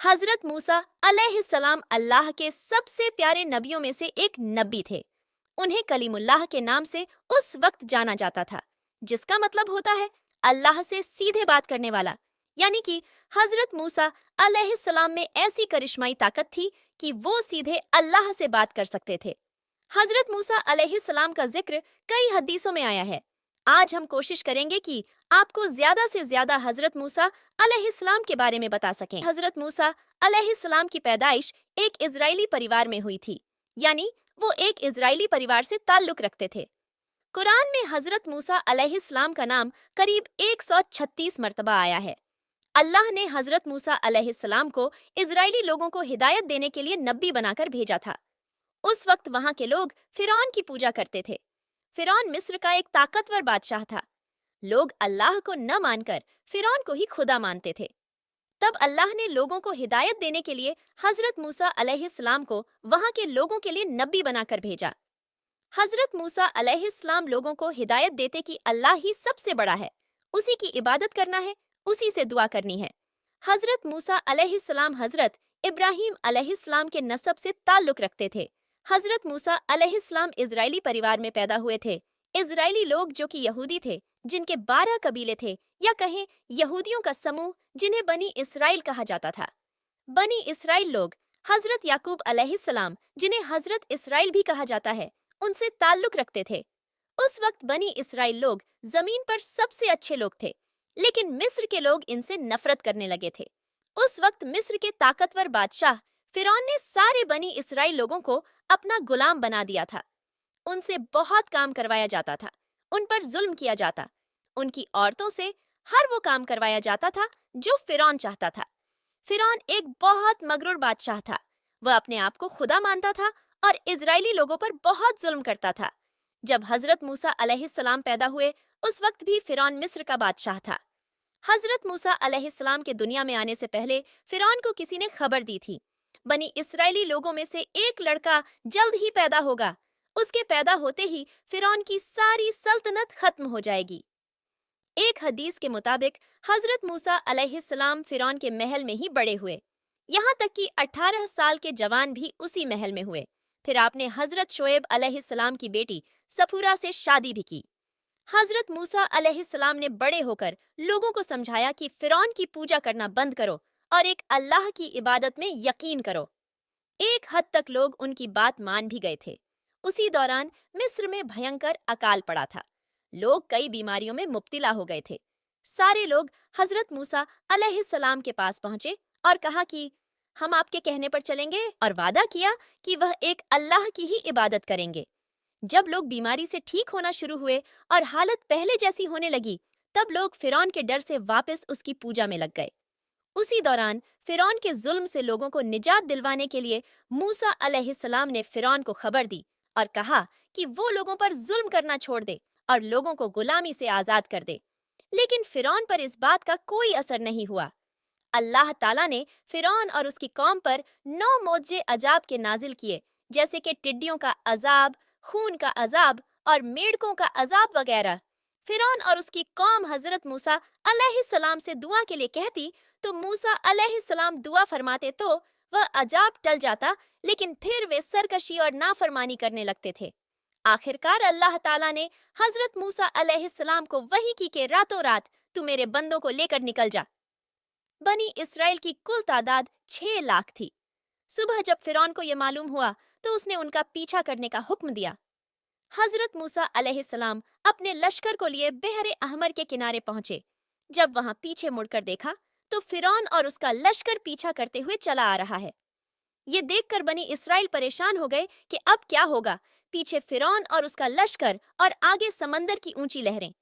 हजरत मूसा अलैहिस्सलाम अल्लाह के सबसे प्यारे नबियों में से एक नबी थे। उन्हें कलीमुल्लाह के नाम से उस वक्त जाना जाता था, जिसका मतलब होता है अल्लाह से सीधे बात करने वाला। यानी कि हजरत मूसा अलैहिस्सलाम में ऐसी करिश्माई ताकत थी कि वो सीधे अल्लाह से बात कर सकते थे। हजरत मूसा अलैहिस्सलाम का जिक्र कई हदीसों में आया है। आज हम कोशिश करेंगे कि आपको ज्यादा से ज्यादा हजरत मूसा अलैहिस्सलाम के बारे में बता सकें। हजरत मूसा अलैहिस्सलाम की पैदाइश एक इजरायली परिवार में हुई थी, यानी वो एक इजरायली परिवार से ताल्लुक रखते थे। कुरान में हजरत मूसा अलैहिस्सलाम का नाम करीब 136 मर्तबा आया है। अल्लाह ने हजरत मूसा अलैहिस्सलाम को इजरायली लोगों को हिदायत देने के लिए नबी बनाकर भेजा था। उस वक्त वहां के लोग फिरौन की पूजा करते थे। फिरौन मिस्र का एक ताकतवर बादशाह था। लोग अल्लाह को न मानकर फिरौन को ही खुदा मानते थे। तब अल्लाह ने लोगों को हिदायत देने के लिए हजरत मूसा अलैहिस्सलाम को वहां के लोगों के लिए नबी बनाकर भेजा। हजरत मूसा अलैहिस्सलाम लोगों को हिदायत देते कि अल्लाह ही सबसे बड़ा है, उसी की इबादत करना है, उसी से दुआ करनी है। हजरत मूसा अलैहिस्सलाम हजरत इब्राहीम अलैहिस्सलाम के नसब से ताल्लुक रखते थे। हजरत मूसा अलैहिस्सलाम इजरायली परिवार में पैदा हुए थे। इजरायली लोग जो कि यहूदी थे, जिनके 12 कबीले थे, या कहें यहूदियों का समूह जिन्हें बनी इसराइल कहा जाता था। बनी इसराइल लोग हजरत याकूब अलैहिस्सलाम, जिन्हें हजरत इसराइल भी कहा जाता है, उनसे ताल्लुक रखते थे। उस वक्त बनी इसराइल लोग जमीन पर सबसे अच्छे लोग थे, लेकिन मिस्र के लोग इनसे नफरत करने लगे थे। उस वक्त मिस्र के ताकतवर बादशाह फिरौन ने सारे बनी इसराइल लोगों को अपना गुलाम बना दिया था। उनसे बहुत काम करवाया जाता था, उन पर जुल्म किया जाता, उनकी औरतों से हर वो काम करवाया जाता था जो फिरौन चाहता था। फिरौन एक बहुत मगरूर बादशाह था। वह अपने आप को खुदा मानता था और इजरायली लोगों पर बहुत जुल्म करता था। जब हजरत मूसा अलैहिस्सलाम पैदा हुए, उस वक्त भी फिरौन मिस्र का बादशाह था। हजरत मूसा अलैहिस्सलाम के दुनिया में आने से पहले फिरौन को किसी ने खबर दी थी, बनी इस्राएली लोगों में से एक लड़का जल्द ही पैदा होगा। उसके पैदा होते ही फिरौन की सारी सल्तनत खत्म हो जाएगी। एक हदीस के मुताबिक हजरत मूसा अलैहिस्सलाम फिरौन के महल में ही बड़े हुए। यहाँ तक कि 18 साल के जवान भी उसी महल में हुए। फिर आपने हजरत शोएब अलैहिस्सलाम की बेटी सफूरा से शादी भी की। हजरत मूसा अलैहिस्सलाम ने बड़े होकर लोगों को समझाया कि फिरौन की पूजा करना बंद करो और एक अल्लाह की इबादत में यकीन करो। एक हद तक लोग उनकी बात मान भी गए थे। उसी दौरान मिस्र में भयंकर अकाल पड़ा था। लोग कई बीमारियों में मुब्तला हो गए थे। सारे लोग हजरत मूसा अलैहिस्सलाम के पास पहुंचे और कहा कि हम आपके कहने पर चलेंगे, और वादा किया कि वह एक अल्लाह की ही इबादत करेंगे। जब लोग बीमारी से ठीक होना शुरू हुए और हालत पहले जैसी होने लगी, तब लोग फिरौन के डर से वापस उसकी पूजा में लग गए। उसी दौरान फिरौन के जुल्म से लोगों को निजात दिलवाने के लिए मूसा अलैहिस्सलाम ने फिरौन को खबर दी और कहा कि वो लोगों पर जुल्म करना छोड़ दे और लोगों को गुलामी से आजाद कर दे। लेकिन फिरौन पर इस बात का कोई असर नहीं हुआ। अल्लाह ताला ने फिरौन और उसकी कौम पर 9 मौजे अजाब के नाजिल किए, जैसे कि टिड्डियों का अजाब, खून का अजाब और मेढकों का अजाब वगैरह। फिरौन और उसकी कौम हजरत मूसा अलैहिस्सलाम से दुआ के लिए कहती तो मूसा अलैहिस्सलाम दुआ फरमाते तो वह अजाब टल जाता, लेकिन फिर वे सरकशी और नाफरमानी करने लगते थे। आखिरकार अल्लाह ताला ने हजरत मूसा अलैहिस्सलाम को वही की के रातों रात तू मेरे बंदों को लेकर निकल जा। बनी इसराइल की कुल तादाद 6 लाख थी। सुबह जब फिरौन को यह मालूम हुआ तो उसने उनका पीछा करने का हुक्म दिया। हजरत मूसा अलैहिस्सलाम अपने लश्कर को लिए बहरे अहमर के किनारे पहुंचे। जब वहां पीछे मुड़कर देखा तो फिरौन और उसका लश्कर पीछा करते हुए चला आ रहा है। ये देखकर बनी इसराइल परेशान हो गए कि अब क्या होगा। पीछे फिरौन और उसका लश्कर और आगे समंदर की ऊंची लहरें।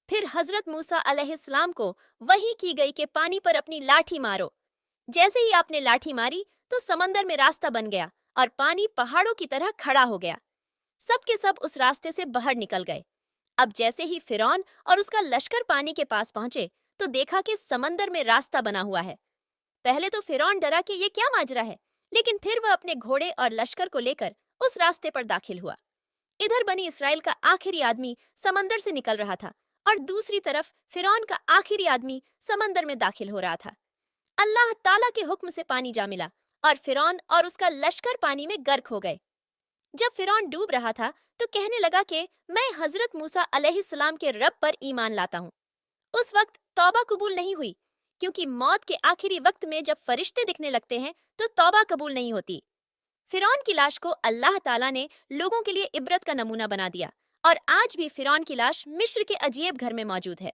फिर हजरत मूसा अलैहिस्सलाम को वही की गई कि पानी पर अपनी लाठी मारो। जैसे ही आपने लाठी मारी तो समंदर में रास्ता बन गया और पानी पहाड़ों की तरह खड़ा हो गया। सब के सब उस रास्ते से बाहर निकल गए। अब जैसे ही फिरौन और उसका लश्कर पानी के पास पहुंचे तो देखा कि समंदर में रास्ता बना हुआ है। पहले तो फिरौन डरा कि ये क्या माजरा है, लेकिन फिर वह अपने घोड़े और लश्कर को लेकर उस रास्ते पर दाखिल हुआ। इधर बनी इसराइल का आखिरी आदमी समंदर से निकल रहा था और दूसरी तरफ फिरौन का आखिरी आदमी समंदर में दाखिल हो रहा था। अल्लाह ताला के हुक्म से पानी जा मिला और फिरौन और उसका लश्कर पानी में गर्क हो गए। जब फिरौन डूब रहा था तो कहने लगा कि मैं हजरत मूसा अलैहिस्सलाम के रब पर ईमान लाता हूँ। उस वक्त तौबा कबूल नहीं हुई, क्योंकि मौत के आखिरी वक्त में जब फरिश्ते दिखने लगते हैं तो तौबा कबूल नहीं होती। फिरौन की लाश को अल्लाह ताला ने लोगों के लिए इबरत का नमूना बना दिया और आज भी फिरौन की लाश मिस्र के अजीब घर में मौजूद है।